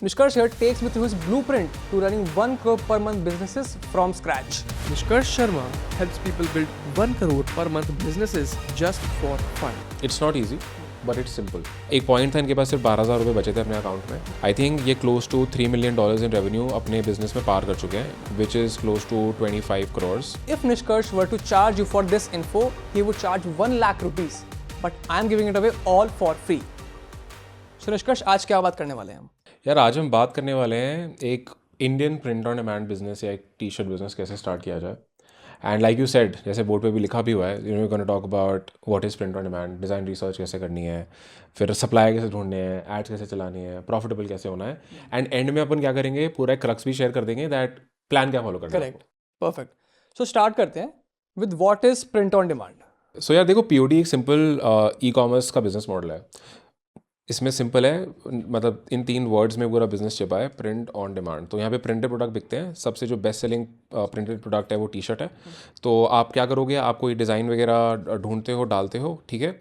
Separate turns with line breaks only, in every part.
Nishkarsh here takes me through his blueprint to running 1 crore per month businesses from scratch.
Nishkarsh Sharma helps people build 1 crore per month businesses just for fun.
It's not easy, but it's simple. एक point था इनके पास सिर्फ 12,000 रुपये बचे थे अपने account में. I think ये close to $3 million in revenue अपने बिजनेस में पार कर चुके हैं, which is close to 25 crores.
If Nishkarsh were to charge you for this info, he would charge 1 lakh rupees. But I am giving it away all for free. So Nishkarsh, आज क्या बात करने वाले हैं हम?
यार आज हम बात करने वाले हैं एक Indian print on demand business या एक टी शर्ट बिजनेस कैसे स्टार्ट किया जाए. एंड लाइक यू सेड, जैसे बोर्ड पे भी लिखा भी हुआ है, you no gonna talk about what is print on demand, design research कैसे करनी है, फिर सप्लाई कैसे ढूंढने हैं, एड्स कैसे चलानी है, प्रॉफिटेबल कैसे होना है, एंड एंड में अपन क्या करेंगे, पूरा क्रक्स भी शेयर कर देंगे दैट प्लान क्या फॉलो करना है.
Correct, perfect. सो स्टार्ट करते हैं with what is print on demand.
So यार देखो, पीओडी एक सिंपल ई कॉमर्स का बिजनेस मॉडल है. इसमें सिंपल है, मतलब इन 3 वर्ड्स में पूरा बिजनेस छिपा है, प्रिंट ऑन डिमांड. तो यहाँ पे प्रिंटेड प्रोडक्ट बिकते हैं. सबसे जो बेस्ट सेलिंग प्रिंटेड प्रोडक्ट है वो टी शर्ट है. तो आप क्या करोगे, आप कोई डिज़ाइन वगैरह ढूंढते हो, डालते हो, ठीक है,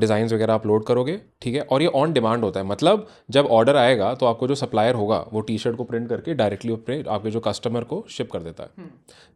डिज़ाइंस वगैरह अपलोड करोगे, ठीक है, और ये ऑन डिमांड होता है. मतलब जब ऑर्डर आएगा तो आपको जो सप्लायर होगा वो टी शर्ट को प्रिंट करके डायरेक्टली अपने आपके जो कस्टमर को शिप कर देता है.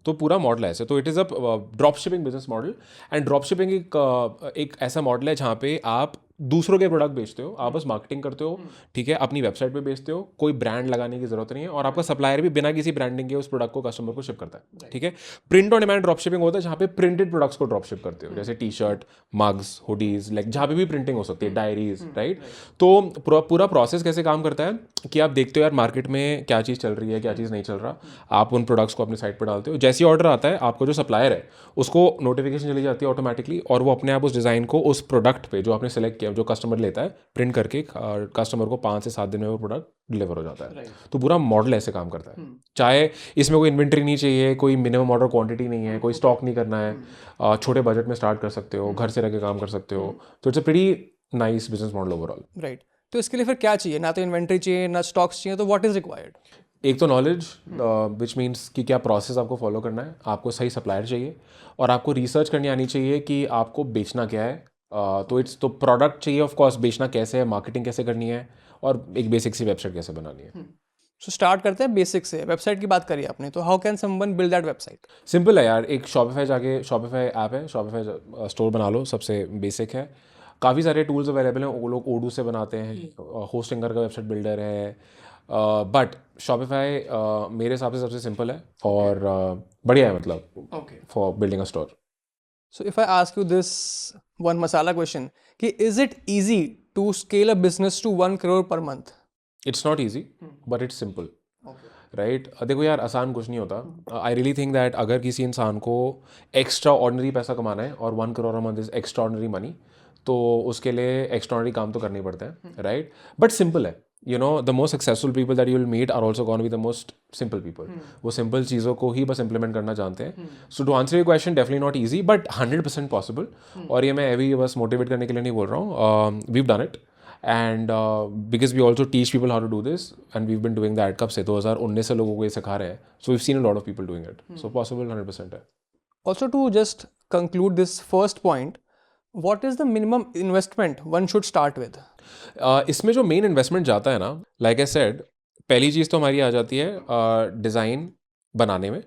तो पूरा मॉडल है ऐसे. तो it is a drop shipping business model. And drop shipping एक ऐसा मॉडल है जहाँ पे आप दूसरों के प्रोडक्ट बेचते हो, आप बस मार्केटिंग करते हो, ठीक है, अपनी वेबसाइट पे बेचते हो, कोई ब्रांड लगाने की जरूरत नहीं है, और आपका सप्लायर भी बिना किसी ब्रांडिंग के उस प्रोडक्ट को कस्टमर को शिप करता है. ठीक है. Print on demand drop shipping होता है जहाँ पे प्रिंटेड प्रोडक्ट्स को ड्रॉप शिप करते हो, जैसे T shirt, mugs, hoodies, like जहाँ पे भी प्रिंटिंग हो सकती है, डायरीज, राइट. तो पूरा प्रोसेस कैसे काम करता है कि आप देखते हो यार मार्केट में क्या चीज़ चल रही है, क्या चीज़ नहीं चल रहा, आप उन प्रोडक्ट्स को अपनी साइट पर डालते हो. जैसे ही ऑर्डर आता है, आपको जो सप्लायर है उसको नोटिफिकेशन चली जाती है ऑटोमेटिकली, और वो अपने आप उस डिज़ाइन को उस प्रोडक्ट पे जो आपने सेलेक्ट किया, जो कस्टमर लेता है, प्रिंट करके कस्टमर को 5 से 7 दिन में वो प्रोडक्ट डिलीवर हो जाता है. तो पूरा मॉडल ऐसे काम करता है. चाहे इसमें कोई इन्वेंट्री नहीं चाहिए, कोई मिनिमम ऑर्डर क्वांटिटी नहीं है, कोई स्टॉक नहीं करना है, छोटे बजट में स्टार्ट कर सकते हो, घर से रह के काम कर सकते हो. तो it's a pretty nice business model overall.
Right. तो इसके लिए फिर क्या चाहिए? ना तो इन्वेंट्री चाहिए, ना स्टॉक्स चाहिए, तो व्हाट इज रिक्वायर्ड?
एक तो नॉलेज, विच मीन्स कि क्या प्रोसेस आपको फॉलो करना है, आपको सही सप्लायर चाहिए, और आपको रिसर्च करनी आनी चाहिए कि आपको बेचना क्या है. तो प्रोडक्ट चाहिए, ऑफ कोर्स, बेचना कैसे है, मार्केटिंग कैसे करनी है, और एक बेसिक सी वेबसाइट कैसे बनानी है.
सो स्टार्ट करते हैं बेसिक से. वेबसाइट की बात करी आपने, तो how can someone build that website?
Simple है यार. एक शॉपिफाई ऐप है, शॉपिफाई स्टोर बना लो, सबसे बेसिक है. काफ़ी सारे टूल्स अवेलेबल हैं, वो लोग ओडू से बनाते हैं, होस्टिंगर का वेबसाइट बिल्डर है, बट शॉपिफाई मेरे हिसाब से सबसे सिंपल है और बढ़िया है, मतलब for building a store.
So if I ask you this one masala question, कि is it easy to scale a business to 1 crore per month?
It's not easy, but it's simple. Right. देखो यार, आसान कुछ नहीं होता. I really think that अगर किसी इंसान को एक्स्ट्रा ऑर्डनरी पैसा कमाना है, और 1 crore a month is extra ordinary money, तो उसके लिए एक्स्ट्रा ऑर्डनरी काम तो करने पड़ते हैं, राइट. बट सिंपल है. You know, the most successful people that you will meet are also gonna be the most simple people. वो सिंपल चीज़ों को ही बस इंप्लीमेंट करना जानते हैं. So to answer your question, definitely not easy, but 100% possible. और ये मैं अभी बस मोटिवेट करने के लिए नहीं बोल रहा हूँ. We've done it, and because we also teach people how to do this, and we've been doing that कब से 2019 से लोगों को ये सिखा रहे हैं. So we've seen a lot of people doing it. So possible 100% है.
Also to just conclude this first point, what is the minimum investment one should start with?
इसमें जो मेन इन्वेस्टमेंट जाता है ना, लाइक आई सेड, पहली चीज़ तो हमारी आ जाती है डिज़ाइन बनाने में.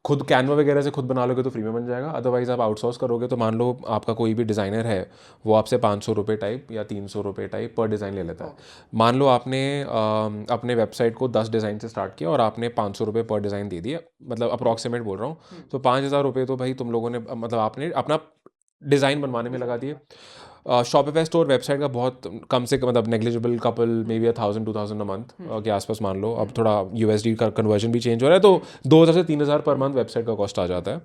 खुद कैनवा वगैरह से खुद बना लोगे तो फ्री में बन जाएगा. अदरवाइज आप आउटसोर्स करोगे तो मान लो आपका कोई भी डिज़ाइनर है, वो आपसे 500 रुपये टाइप या 300 रुपये टाइप पर डिज़ाइन ले लेता है. मान लो आपने अपने वेबसाइट को 10 डिज़ाइन से स्टार्ट किया और आपने 500 रुपये पर डिज़ाइन दे दिया, मतलब अप्रॉक्सीमेट बोल रहा हूँ, तो 5,000 रुपये तो भाई तुम लोगों ने, मतलब आपने अपना डिज़ाइन बनवाने में लगा दिए. शॉपिफाई स्टोर वेबसाइट का बहुत कम से कम, मतलब negligible couple may be 1,000-2,000 a month के आसपास मान लो. अब थोड़ा USD का कन्वर्जन भी चेंज हो रहा है, तो 2,000 से 3,000 पर मंथ वेबसाइट का कॉस्ट आ जाता है.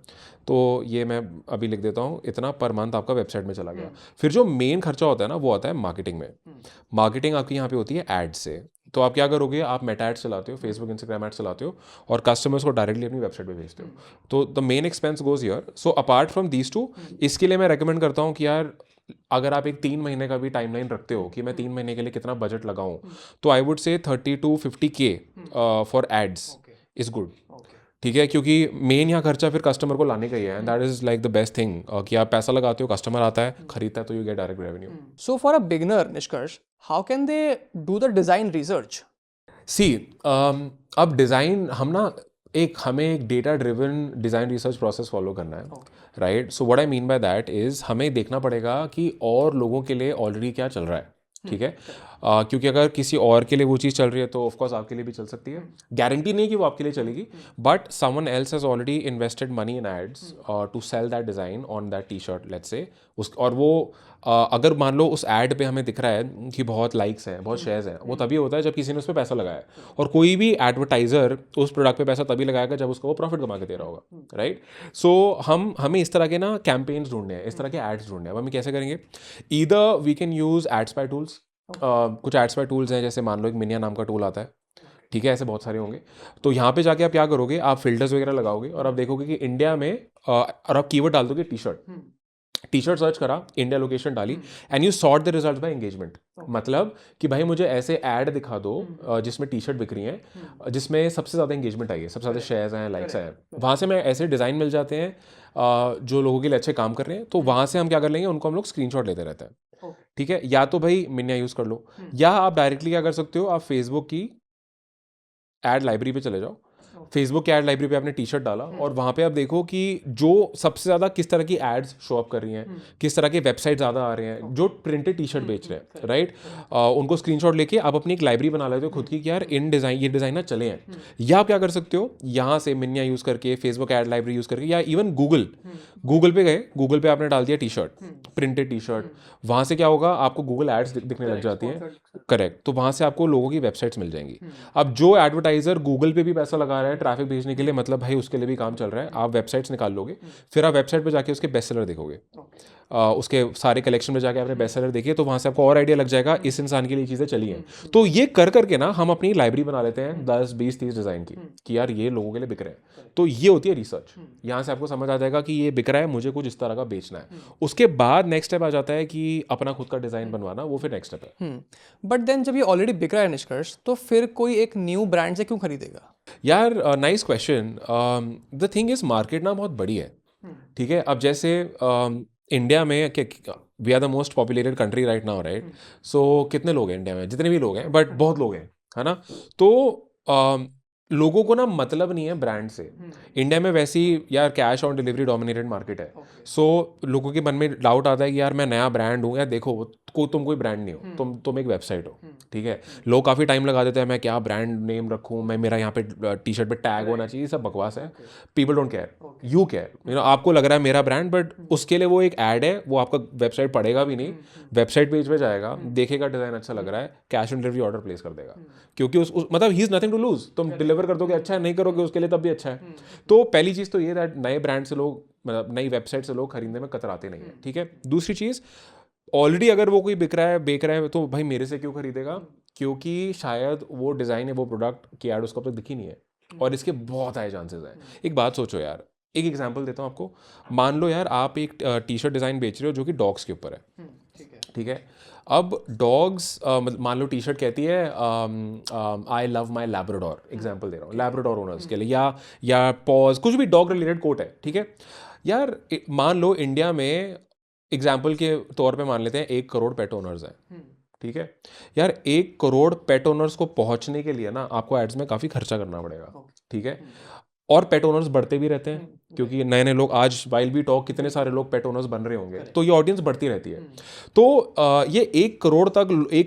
तो ये मैं अभी लिख देता हूँ, इतना पर मंथ आपका वेबसाइट में चला गया. फिर जो मेन खर्चा होता है ना, वो आता है मार्केटिंग में. मार्केटिंग आपकी यहाँ पे होती है एड से. तो आप क्या करोगे, आप मेटा एड्स चलाते हो, फेसबुक इंस्टाग्राम एड्स चलाते हो, और कस्टमर्स को डायरेक्टली अपनी वेबसाइट पे भेजते हो. तो the main expense goes here. So apart from these two, इसके लिए मैं रेकमेंड करता हूँ कि यार अगर आप एक 3 महीने का भी टाइमलाइन रखते हो कि मैं 3 महीने के लिए कितना बजट लगाऊं, तो I would say 30 to 50K for ads is good. ठीक है, क्योंकि मेन यहाँ खर्चा फिर कस्टमर को लाने का ही है, and that is like the best thing, कि आप पैसा लगाते हो, कस्टमर आता है, खरीदता है, तो you get direct revenue.
So for a beginner, Nishkarsh, how can they do the design research?
सी अब डिज़ाइन हमें एक data driven design research process follow करना है, right? So what I mean by that is हमें देखना पड़ेगा कि और लोगों के लिए ऑलरेडी क्या चल रहा है, ठीक है? क्योंकि अगर किसी और के लिए वो चीज़ चल रही है तो ऑफकोर्स आपके लिए भी चल सकती है, गारंटी नहीं कि वो आपके लिए चलेगी, but someone else has already invested money in ads to sell that design on that T shirt, let's say और वो अगर मान लो उस एड पे हमें दिख रहा है कि बहुत लाइक्स हैं, बहुत शेयर्स हैं, वो तभी होता है जब किसी ने उस पर पैसा लगाया है, और कोई भी एडवर्टाइजर उस प्रोडक्ट पे पैसा तभी लगाएगा जब उसको वो प्रॉफिट कमा के दे रहा होगा, राइट? सो हमें इस तरह के ना कैंपेन्स ढूंढने हैं, इस तरह के एड्स ढूंढने हैं। अब हम कैसे करेंगे? Either we can use ads by tools, कुछ एड्स बाय टूल्स हैं, जैसे मान लो एक मिनिया नाम का टूल आता है, ठीक है? ऐसे बहुत सारे होंगे। तो यहाँ पे जाके आप क्या करोगे, आप फिल्टर्स वगैरह लगाओगे और आप देखोगे कि इंडिया में और आप कीवर्ड डाल दोगे टी शर्ट सर्च करा, इंडिया लोकेशन डाली, and you sort the results bye engagement. मतलब कि भाई मुझे ऐसे ऐड दिखा दो जिसमें टी शर्ट बिक रही हैं, जिसमें सबसे ज़्यादा एंगेजमेंट आई है, सबसे ज़्यादा शेयर्स हैं, लाइक्स हैं। वहाँ से मैं ऐसे डिज़ाइन मिल जाते हैं जो लोगों के लिए अच्छे काम कर रहे हैं, तो वहाँ से हम क्या कर लेंगे, उनको हम लोग स्क्रीनशॉट लेते रहते हैं, ठीक है? या तो भाई मिनिया यूज़ कर लो, या आप डायरेक्टली क्या कर सकते हो, आप फेसबुक की एड लाइब्रेरी पे चले जाओ। फेसबुक की एड लाइब्रेरी पे आपने टी शर्ट डाला और वहाँ पे आप देखो कि जो सबसे ज़्यादा किस तरह की एड्स शो अप कर रही हैं, किस तरह के वेबसाइट ज़्यादा आ रहे हैं जो प्रिंटेड टी शर्ट बेच रहे हैं, राइट? उनको स्क्रीनशॉट लेके आप अपनी एक लाइब्रेरी बना लेते हो खुद की कि यार ये डिज़ाइन ना चले हैं। या आप क्या कर सकते हो, यहाँ से मिनिया यूज़ करके, फेसबुक एड लाइब्रेरी यूज़ करके, या इवन गूगल पे गए, गूगल पे आपने डाल दिया T shirt, printed T shirt, वहाँ से क्या होगा, आपको गूगल एड्स दिखने लग जाती हैं, करेक्ट? तो वहाँ से आपको लोगों की वेबसाइट्स मिल जाएंगी। अब जो एडवर्टाइजर गूगल पे भी पैसा लगा रहा है ट्रैफिक भेजने के लिए, मतलब भाई उसके लिए भी काम चल रहा है। आप वेबसाइट्स निकाल लोगे, फिर आप वेबसाइट पे जाके उसके बेस्ट सेलर देखोगे, उसके सारे कलेक्शन में जाके आपने बेस्ट सेलर देखिए, तो वहाँ से आपको और आइडिया लग जाएगा इस इंसान के लिए चीज़ें चली हैं। तो ये कर करके ना हम अपनी लाइब्रेरी बना लेते हैं 10, 20, 30 डिज़ाइन की, कि यार ये लोगों के लिए बिक रहे हैं। तो ये होती है रिसर्च। यहाँ से आपको समझ आ जाएगा कि ये बिक रहा है, मुझे कुछ इस तरह का बेचना है। उसके बाद नेक्स्ट स्टेप आ जाता है कि अपना खुद का डिज़ाइन बनवाना, वो फिर नेक्स्ट स्टेप है।
बट देन जब ये ऑलरेडी बिक रहा है निष्कर्ष, तो फिर कोई एक न्यू ब्रांड से क्यों खरीदेगा?
यार nice question. The thing is market ना बहुत बड़ी है, ठीक है? अब जैसे इंडिया में we are the most populated country right now, right? So कितने लोग हैं इंडिया में, जितने भी लोग हैं, बट बहुत लोग हैं, है ना? तो लोगों को ना मतलब नहीं है ब्रांड से। इंडिया में वैसी यार cash on delivery dominated market है। सो लोगों के मन में डाउट आता है कि यार मैं नया ब्रांड हूँ, यार देखो तुम कोई ब्रांड नहीं हो, तुम एक वेबसाइट हो, ठीक है? लोग काफ़ी टाइम लगा देते हैं, मैं क्या ब्रांड नेम रखूँ, मैं मेरा यहाँ पे टी शर्ट पे टैग होना चाहिए, सब बकवास है। People don't care, you care, आपको लग रहा है मेरा ब्रांड, बट उसके लिए वो एक ऐड है, वो आपका वेबसाइट पढ़ेगा भी नहीं, वेबसाइट पेज पे जाएगा, देखेगा डिज़ाइन अच्छा लग रहा है, cash on delivery order place कर देगा, क्योंकि मतलब ही इज़ नथिंग टू लूज। तुम डिलीवर कर दोगे अच्छा है, नहीं करोगे उसके लिए तब भी अच्छा है। तो पहली चीज़ तो ये दैट नए ब्रांड से लोग, मतलब नई वेबसाइट से लोग खरीदने में कतराते नहीं है, ठीक है? दूसरी चीज़, ऑलरेडी अगर वो कोई बेच रहा है तो भाई मेरे से क्यों खरीदेगा? क्योंकि शायद वो डिज़ाइन है, वो प्रोडक्ट की ऐड उसको अब तक दिखी नहीं है, और इसके बहुत सारे चांसेस हैं। एक बात सोचो यार, एक एग्जांपल देता हूँ आपको। मान लो यार आप एक टी शर्ट डिज़ाइन बेच रहे हो जो कि डॉग्स के ऊपर है, ठीक है? अब डॉग्स, मान लो टी शर्ट कहती है I love my Labrador, example दे रहा हूँ, लैब्राडोर ओनर्स के लिए, या पॉज, कुछ भी डॉग रिलेटेड कोट है, ठीक है? यार मान लो इंडिया में एग्जाम्पल के तौर पे मान लेते हैं 1 करोड़ पेट ओनर्स हैं, ठीक है? यार 1 करोड़ पेट ओनर्स को पहुंचने के लिए ना आपको एड्स में काफ़ी खर्चा करना पड़ेगा, ठीक है? और पेट ओनर्स बढ़ते भी रहते हैं, क्योंकि नए नए लोग, आज वाइल वी टॉक कितने सारे लोग पेट ओनर्स बन रहे होंगे, तो ये ऑडियंस बढ़ती रहती है। तो ये 1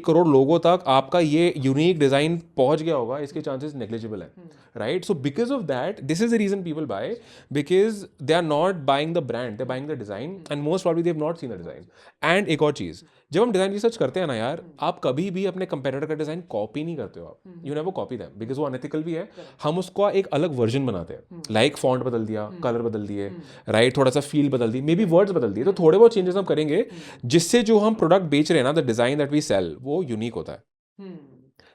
करोड़ लोगों तक आपका ये यूनिक डिज़ाइन पहुंच गया होगा, इसके चांसेस नेग्लिजिबल हैं, right? So because of that, this is the reason people buy, because they are not buying the brand, they buying the design, and most probably they have not seen the design. And एक और चीज़, जब हम design research करते हैं ना यार, आप कभी भी अपने कंपेटिटर का डिज़ाइन कॉपी नहीं करते हो, आप you never copy them, because वो अनएथिकल भी है। हम उसका एक अलग वर्जन बनाते हैं, लाइक फॉन्ट बदल दिया, कलर बदल दिए, राइट? थोड़ा सा फील बदल दी, मे बी वर्ड्स बदल दिए, तो थोड़े बहुत चेंजेस हम करेंगे, जिससे जो हम प्रोडक्ट बेच रहे हैं ना, the design that we sell, वो यूनिक होता है।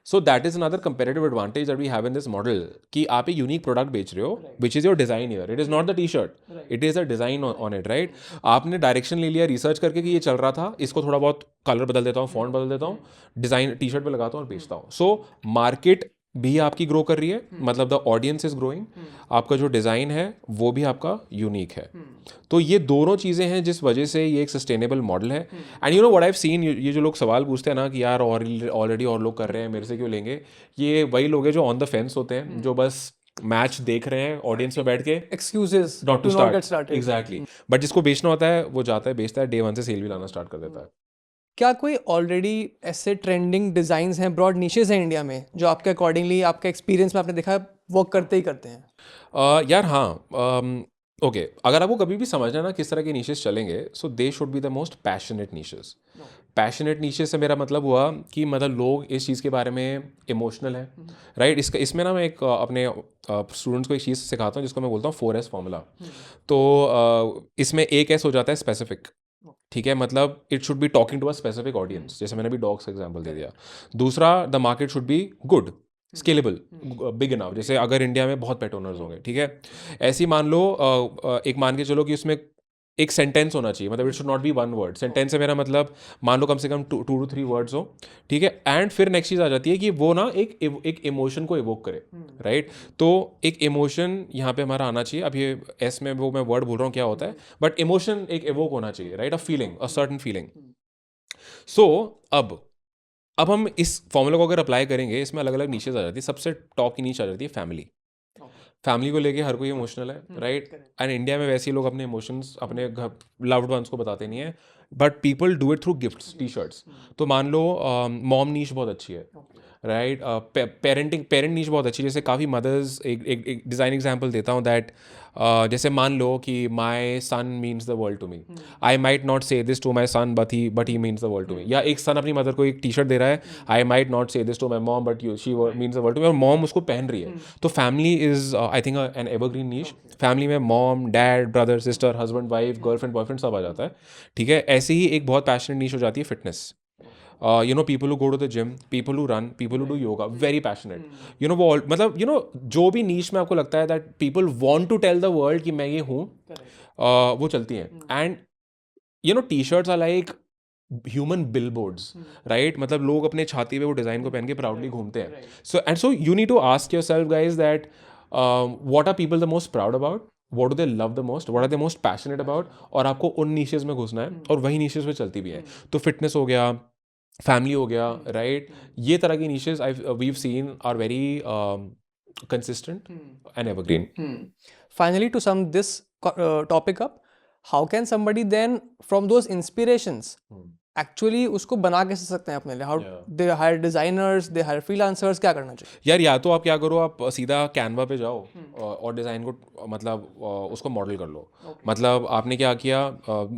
So that is another comparative advantage that we have in this model, कि आप एक यूनिक प्रोडक्ट बेच रहे हो, which is your design here, it is not the T shirt, it is a design on it, right? आपने direction ले लिया research करके कि ये चल रहा था, इसको थोड़ा बहुत कलर बदल देता हूँ, फॉन्ट बदल देता हूँ, डिजाइन टी शर्ट पे लगाता हूँ और बेचता हूँ। सो मार्केट भी आपकी ग्रो कर रही है, मतलब द ऑडियंस इज ग्रोइंग, आपका जो डिज़ाइन है वो भी आपका यूनिक है। तो ये दोनों चीज़ें हैं जिस वजह से ये एक सस्टेनेबल मॉडल है। And you know what I have seen, ये जो लोग सवाल पूछते हैं ना कि यार और ऑलरेडी और लोग कर रहे हैं, मेरे से क्यों लेंगे, ये वही लोग हैं जो ऑन द फेंस होते हैं, जो बस मैच देख रहे हैं ऑडियंस में बैठ के,
Excuses
not to
to not get
start.
started.
Exactly, but जिसको बेचना होता है वो जाता है, बेचता है, डे वन से सेल भी लाना स्टार्ट कर देता है।
क्या कोई ऑलरेडी ऐसे ट्रेंडिंग डिज़ाइंस हैं, ब्रॉड निशेज हैं इंडिया में, जो आपके अकॉर्डिंगली, आपके एक्सपीरियंस में आपने देखा वर्क करते ही करते हैं?
यार हाँ, ओके, अगर आपको कभी भी समझना ना किस तरह के नीशेस चलेंगे, so they should be the most passionate niches. Passionate niches से मेरा मतलब हुआ कि मतलब लोग इस चीज़ के बारे में इमोशनल है, राइट। इसमें ना मैं एक अपने स्टूडेंट्स को एक चीज़ सिखाता हूँ जिसको मैं बोलता हूँ 4S फॉर्मूला। तो इसमें एक एस हो जाता है स्पेसिफिक, ठीक है, मतलब it should be talking to a specific audience, जैसे मैंने अभी डॉग्स का एग्जांपल दे दिया। दूसरा, the market should be good, scalable, big enough, जैसे अगर इंडिया में बहुत पेट ओनर्स होंगे, ठीक है, ऐसे ही मान लो, एक मान के चलो कि उसमें एक सेंटेंस होना चाहिए, मतलब it should not be one word. Sentence से मेरा मतलब मान लो कम से कम 2 to 3 वर्ड्स हो, ठीक है। एंड फिर नेक्स्ट चीज़ आ जाती है कि वो ना एक इमोशन को इवोक करे, राइट। तो एक इमोशन यहाँ पे हमारा आना चाहिए। अब ये एस में वो मैं वर्ड बोल रहा हूँ क्या होता है, बट इमोशन एक इवोक होना चाहिए, right, a feeling, a certain feeling. So अब हम इस फॉर्मूला को अगर अप्लाई करेंगे, इसमें अलग अलग नीशेज आ जाती है। सबसे टॉप की नीच आ जाती है फैमिली। फैमिली को लेके हर कोई इमोशनल है, राइट। एंड इंडिया में वैसे ही लोग अपने इमोशंस अपने लव्ड वंस को बताते नहीं है, but people do it through gifts, T shirts. तो मान लो मॉम नीश बहुत अच्छी है, राइट। पेरेंट नीश बहुत अच्छी है, जैसे काफ़ी मदर्स, एक डिज़ाइन एग्जाम्पल देता हूँ दैट, जैसे मान लो कि my son means the world to me, I might not say this to my son but he means the world to me. या एक सन अपनी मदर को एक टी शर्ट दे रहा है, I might not say this to my mom but she means the world to me, और mom उसको पहन रही है। तो family is I think an evergreen niche. Family में mom, dad, brother, sister, husband, wife, girlfriend, boyfriend सब आ जाता है, ठीक है। ऐसे ही एक बहुत पैशनेट नीश हो जाती है fitness. You know, people who go to the gym, people who run, people who do yoga, very passionate. You know, वो मतलब you know जो भी नीश में आपको लगता है that people want to tell the world कि मैं ये हूँ, वो चलती हैं। And you know, t-shirts are like human billboards, right. मतलब लोग अपने छाती पे वो डिज़ाइन को पहन के प्राउडली घूमते हैं। So you need to ask your self guys that what are people the most proud about, what do they love the most, what are they most passionate about, और आपको उन नीशेज में घुसना है, और वही नीशेज में चलती भी है। तो फिटनेस हो गया, फैमिली हो गया, राइट। ये तरह की niches we've seen are very consistent and evergreen.
Finally, to sum this topic up, how can somebody then from those inspirations actually उसको बना कैसे सकते हैं अपने लिए? How they hire designers, they hire freelancers, क्या करना चाहिए?
यार या तो आप क्या करो, आप सीधा कैनवा पे जाओ और डिज़ाइन को मतलब उसको मॉडल कर लो। मतलब आपने क्या किया,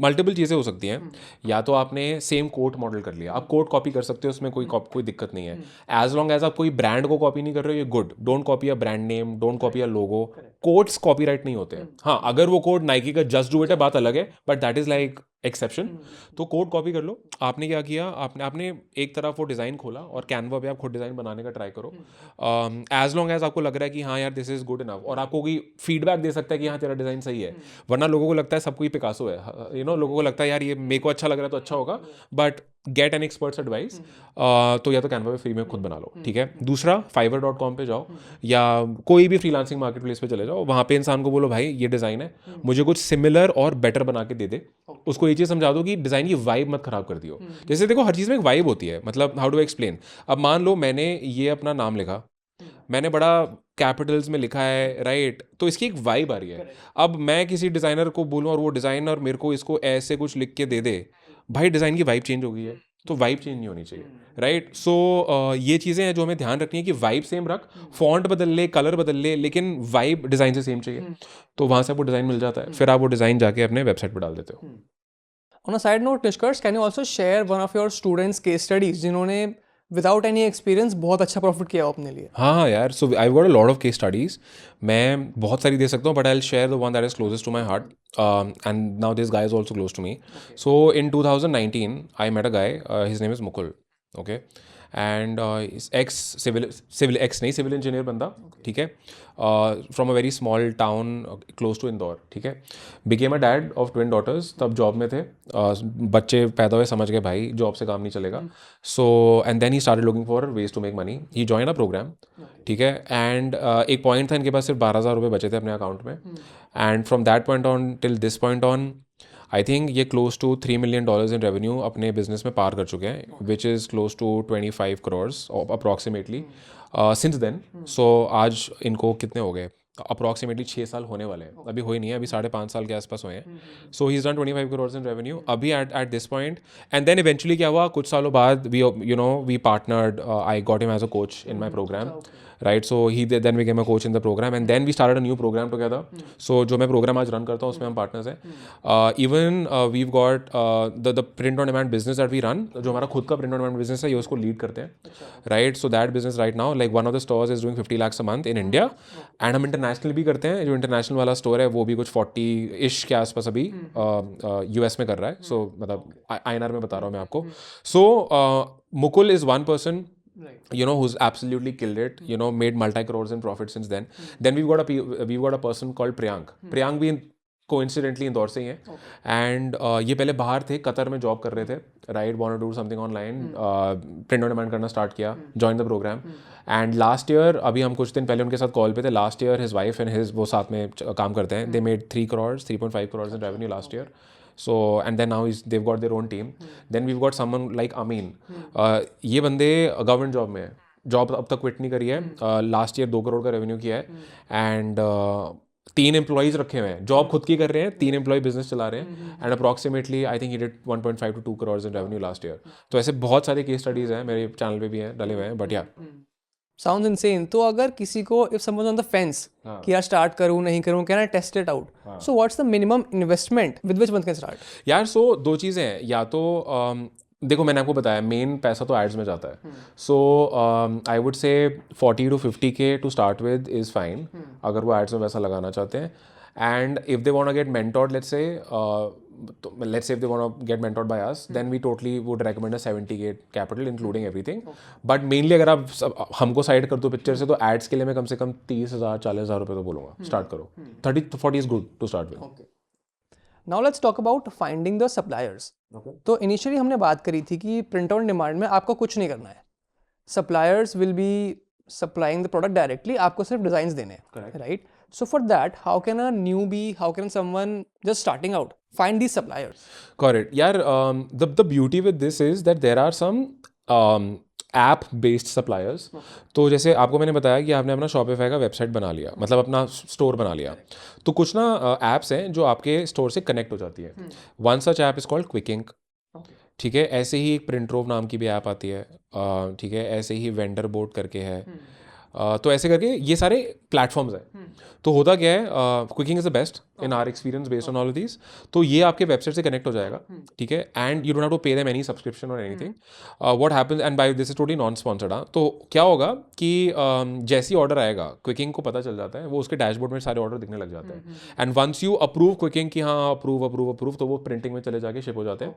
मल्टीपल चीज़ें हो सकती हैं। या तो आपने सेम कोट मॉडल कर लिया, आप कोट कॉपी कर सकते हो, उसमें कोई दिक्कत नहीं है, एज लॉन्ग एज आप कोई ब्रांड को कॉपी नहीं कर रहे हो, ये good. Don't copy a brand name, don't copy a logo. Quotes copyright नहीं होते हैं। हाँ, अगर वो कोड नाइकी का जस्ट डू इट है, बात अलग है, but that is like exception. तो कोड कॉपी कर लो। आपने क्या किया, आपने एक तरफ वो डिज़ाइन खोला और कैनवा पे आप खुद डिज़ाइन बनाने का ट्राई करो, एज लॉन्ग एज आपको लग रहा है कि हाँ यार दिस इज़ गुड इनफ, और आपको कोई फीडबैक दे सकता है कि हाँ तेरा डिज़ाइन सही है। वरना लोगों को लगता है सब कोई पिकासो है, यू नो, लोगों को लगता है यार ये मेरे को अच्छा लग रहा है तो अच्छा होगा, but get an experts advice. तो या तो कैनवा पे फ्री में खुद बना लो, ठीक है। दूसरा, fiverr.com पे जाओ या कोई भी फ्रीलांसिंग मार्केट प्लेस पे चले जाओ, वहाँ पे इंसान को बोलो भाई ये डिज़ाइन है, मुझे कुछ सिमिलर और बेटर बना के दे दे। उसको ये चीज़ समझा दो कि डिज़ाइन की वाइब मत खराब कर दियो। जैसे देखो हर चीज़ में एक वाइब होती है, मतलब हाउ डू एक्सप्लेन। अब मान लो मैंने ये अपना नाम लिखा, मैंने बड़ा कैपिटल्स में लिखा है, राइट, तो इसकी एक वाइब आ रही है। अब मैं किसी डिज़ाइनर को बोलूँ और वो डिज़ाइनर मेरे को इसको ऐसे कुछ लिख के दे दे, भाई डिज़ाइन की वाइब चेंज हो गई है, तो वाइब चेंज नहीं होनी चाहिए, राइट। सो ये चीज़ें हैं जो हमें ध्यान रखनी है कि वाइब सेम रख, फॉन्ट बदल ले, कलर बदल ले, लेकिन वाइब डिज़ाइन से सेम चाहिए। तो वहाँ से आपको डिज़ाइन मिल जाता है, फिर आप वो डिज़ाइन जाके अपने वेबसाइट पर डाल देते हो।
On a side note, Nishkarsh, can you also share one of your students' case studies जिन्होंने विदाउट एनी एक्सपीरियंस बहुत अच्छा प्रॉफिट किया हो अपने लिए?
हाँ यार, so I got a lot of case studies. मैं बहुत सारी दे सकता हूँ, but I will share the one that is closest to my heart, and now this guy is also close to me. So in 2019 I met a guy, his name is Mukul, okay, and civil engineer बंदा, ठीक है, from a very small town close to Indore, ठीक है। Became a dad of twin daughters, तब job में थे, बच्चे पैदा हुए, समझ गए भाई जॉब से काम नहीं चलेगा। So and then he started looking for ways to make money. He join a program, ठीक है. एंड एक पॉइंट था इनके पास सिर्फ 12,000 रुपये बचे थे अपने अकाउंट में. And from that point on till this point on I think ये close to $3 million in revenue अपने बिजनेस में पार कर चुके हैं, which is close to 25 crores approximately since then. So आज इनको कितने हो गए, अप्रॉक्सीमेटली 6 साल होने वाले हैं, अभी हो ही नहीं है, अभी 5.5 साल के आसपास हुए हैं. So he is done 25 crores in revenue अभी at this point. And then eventually क्या हुआ, कुछ सालों बाद we partnered, I got him as a coach in my program, right. So he then became a coach in the program and then we started a new program together. So जो मैं programme आज run करता हूँ उसमें हम partners हैं. Even we've got the print on demand business that we run, जो हमारा खुद का प्रिंट ऑन डिमांड बिजनेस है, ये उसको लीड करते हैं, right. So that business right now like one of the stores is doing 50 lakhs a month in India. And हम इंटरनेशनल भी करते हैं. जो इंटरनेशनल वाला स्टोर है वो भी कुछ 40-ish के आसपास अभी US में कर रहा है. सो मतलब INR में बता रहा हूँ मैं आपको. सो Mukul is one person, who's absolutely killed it, made multi crores in profit since then. Then we've got a person called Priyank. Priyank भी coincidentally इंदौर से ही है. एंड ये पहले बाहर थे, कतर में जॉब कर रहे थे, right. Want to do something online, print on demand करना स्टार्ट किया, join the program. And last year, अभी हम कुछ दिन पहले उनके साथ कॉल पे थे, last year his wife and his वो साथ में काम करते हैं. They made 3.5 crores in revenue last year. So and then now they've got their own team. Then we've got someone like Amin. ये बंदे गवर्नमेंट जॉब में है, जॉब अब तक क्विट नहीं करी है. लास्ट ईयर 2 crore का रेवेन्यू किया है. एंड 3 एम्प्लॉयज़ रखे हुए हैं, जॉब खुद की कर रहे हैं, 3 एम्प्लॉय बिजनेस चला रहे हैं. And approximately I think he did 1.5 to 2 crores in revenue last year. तो ऐसे बहुत सारे केस स्टडीज़ हैं, मेरे चैनल पे भी हैं, डले हुए हैं. बट या
Sounds insane. तो अगर किसी को, if someone's on the fence कि यार स्टार्ट करूँ नहीं करूँ, can I test it out? So what's the minimum investment with which one can start?
यार सो 2 चीज़ें हैं. या तो देखो मैंने आपको बताया मेन पैसा तो एड्स में जाता है. सो I would say 40 to 50K to start with is fine, अगर वो एड्स में पैसा लगाना चाहते हैं. And if they want to get mentored, let's say if they want to get mentored by us, then we totally would recommend a 70K capital including everything. But mainly अगर आप हमको साइड कर दो पिक्चर से, तो ads के लिए मैं कम से कम 30,000-40,000 रुपये तो बोलूँगा स्टार्ट करो. 30-40 is good to start with.
Now let's talk about finding the suppliers. तो इनिशियली हमने बात करी थी कि प्रिंट ऑन डिमांड में आपको कुछ नहीं करना है, suppliers will be supplying the product directly, आपको सिर्फ डिजाइन्स देने हैं, right. So for that, how can a newbie, how can someone just starting out find these suppliers?
Correct. Yeah, the beauty with this is that there are some app based suppliers. तो जैसे आपको मैंने बताया कि आपने अपना Shopify का website बना लिया, मतलब अपना स्टोर बना लिया, तो कुछ ना ऐप्स हैं जो आपके स्टोर से कनेक्ट हो जाती है. One such app is called क्विकिंग, ठीक है. ऐसे ही एक प्रिंट्रोव नाम की भी ऐप आती है, ठीक है. ऐसे ही वेंडर बोर्ड करके है. तो ऐसे करके ये सारे प्लेटफॉर्म्स हैं. तो होता क्या है, क्विकिंग is the best in are experience based on all of these. तो ये आपके वेबसाइट से कनेक्ट हो जाएगा, ठीक है. And you don't have to pay them any subscription or anything. What happens, and by this is totally non sponsored. तो क्या होगा कि जैसे ही ऑर्डर आएगा, क्विकिंग को पता चल जाता है, वो उसके डैशबोर्ड में सारे ऑर्डर दिखने लग जाते हैं. एंड वंस यू अप्रूव क्विकिंग कि हाँ अप्रूव, तो वो प्रिंटिंग में चले जाके शिप हो जाते हैं.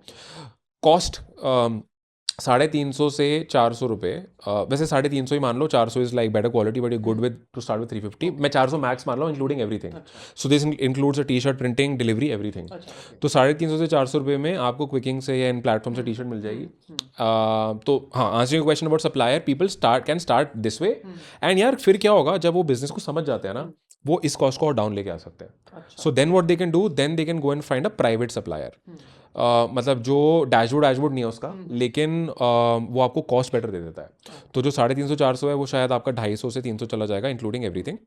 कॉस्ट 350 से 400 रुपये, वैसे 350 ही मान लो, 400 is like better quality but you good with to start with 350. मैं 400 मैक्स मान लो including everything. So this includes a T shirt, printing, delivery, everything. तो 350 से 400 रुपये में आपको क्विकिंग से या इन प्लेटफॉर्म से टी शर्ट मिल जाएगी. तो हाँ, answering your question about supplier, people can start this way. And यार फिर क्या होगा, जब वो बिजनेस को समझ जाते हैं ना, वो इस कॉस्ट को और डाउन लेके आ सकते हैं. So then what they can do, then they can go and find a private supplier. मतलब जो डैशबोर्ड नहीं है उसका, लेकिन वो आपको कॉस्ट बेटर दे देता है. तो जो 350-400 है, वो शायद आपका 250 से 300 चला जाएगा इंक्लूडिंग एवरीथिंग.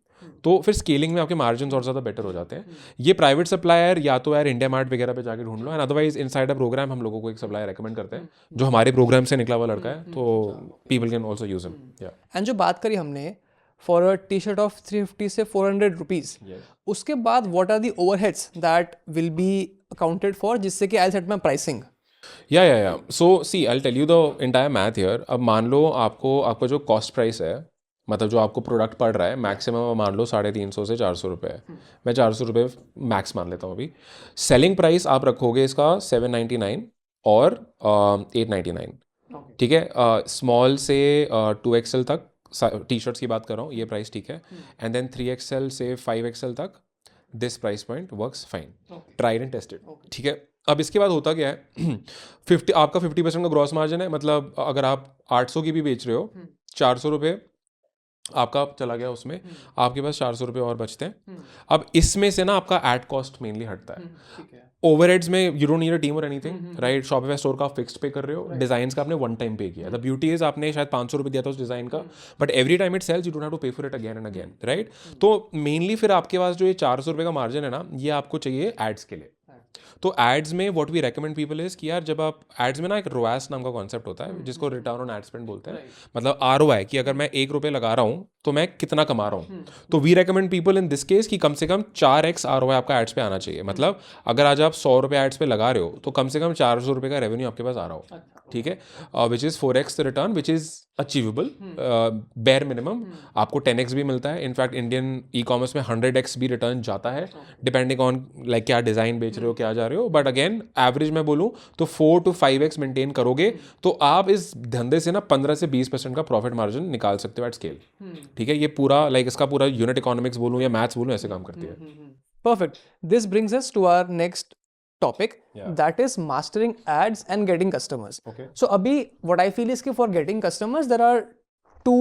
तो फिर स्केलिंग में आपके मार्जिन और ज़्यादा बेटर हो जाते हैं. ये प्राइवेट सप्लायर या तो यार इंडिया मार्ट वगैरह पे जाके ढूंढ लो. And otherwise inside a program हम लोगों को एक सप्लायर रेकमेंड करते हैं जो हमारे प्रोग्राम से निकला हुआ लड़का है. तो people can also use him.
And जो बात करी हमने for a T shirt of 350 से 400 रुपीज़, उसके बाद what are the overheads that will be accounted for, जिससे कि आई सेट माय प्राइसिंग.
या so see I tell you the entire math here. अब मान लो आपका जो कॉस्ट प्राइस है, मतलब जो आपको प्रोडक्ट पड़ रहा है, मैक्सिमम मान लो 350 से 400 रुपये है. मैं 400 रुपये मैक्स मान लेता हूँ अभी. सेलिंग प्राइस आप रखोगे इसका 799 और 899, ठीक है. स्मॉल से 2XL तक टी शर्ट्स की बात कर रहा हूँ, ये प्राइस ठीक है. एंड देन 3XL से 5XL तक this price point works fine, tried and tested, ठीक है. अब इसके बाद होता क्या है, 50 आपका 50% का ग्रॉस मार्जिन है. मतलब अगर आप 800 की भी बेच रहे हो, 400 रुपये आपका चला गया उसमें, आपके पास 400 रुपये और बचते हैं। अब इसमें से ना आपका एड कॉस्ट मेनली हटता है। ओवरहेड्स में you don't need a team और एनीथिंग, राइट? शॉपिफाई स्टोर का फिक्स्ड पे कर रहे हो, डिजाइन का आपने वन टाइम पे किया। द ब्यूटी इज आपने शायद 500 रुपये दिया था उस डिजाइन का, but every time it sells you don't have to pay for it again and again, right? तो मेनली फिर आपके पास जो ये 400 रुपये का मार्जिन है ना, ये आपको चाहिए एड्स के लिए। तो एड्स में what we recommend people is कि यार जब आप एड्स में ना एक रोएस नाम का कॉन्सेप्ट होता है जिसको रिटर्न ऑन एड स्पेंड बोलते हैं, मतलब ROI कि अगर मैं 1 रुपये लगा रहा हूँ तो मैं कितना कमा रहा हूँ। तो we recommend people in this case कि कम से कम 4x ROI आपका एड्स पे आना चाहिए। मतलब अगर आज आप 100 रुपये एड्स पे लगा रहे हो तो कम से कम 400 रुपये का रेवेन्यू आपके पास आ रहा हो, ठीक है? Which is 4x return which is achievable. Bare minimum आपको 10x भी मिलता है। इनफैक्ट इंडियन ई-कॉमर्स में 100x भी रिटर्न जाता है, डिपेंडिंग ऑन लाइक क्या डिज़ाइन बेच रहे हो, क्या जा रहे हो। बट अगेन एवरेज मैं बोलूँ तो 4 to 5x मेंटेन करोगे तो आप इस धंधे से ना 15 से 20% का प्रॉफिट मार्जिन निकाल सकते हो एट स्केल, ठीक है? ये पूरा लाइक इसका पूरा यूनिट इकोनॉमिक्स बोलूँ या मैथ्स बोलूँ, ऐसे काम करती है।
Perfect. This brings us to our next topic, that is mastering ads and getting customers.
Okay.
So abhi what I feel is कि for getting customers there are two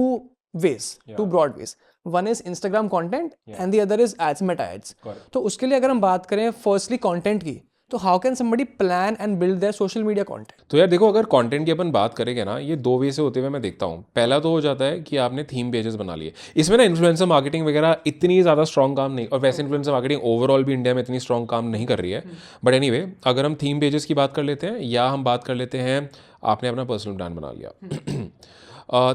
ways, two broad ways. One is Instagram content and the other is ads, meta ads. तो उसके लिए अगर हम बात करें firstly content की, तो how can somebody plan and build their social media content?
तो यार देखो, अगर कंटेंट की अपन बात करेंगे ना, ये 2 वे से होते हुए मैं देखता हूँ। पहला तो हो जाता है कि आपने थीम पेजेस बना लिए। इसमें ना इन्फ्लुएंसर मार्केटिंग वगैरह इतनी ज़्यादा स्ट्रॉन्ग काम नहीं, और वैसे इन्फ्लुएंसर मार्केटिंग ओवरऑल भी इंडिया में इतनी स्ट्रॉन्ग काम नहीं कर रही है। बट एनीवे, अगर हम थीम पेजेस की बात कर लेते हैं या हम बात कर लेते हैं आपने अपना पर्सनल ब्रांड बना लिया।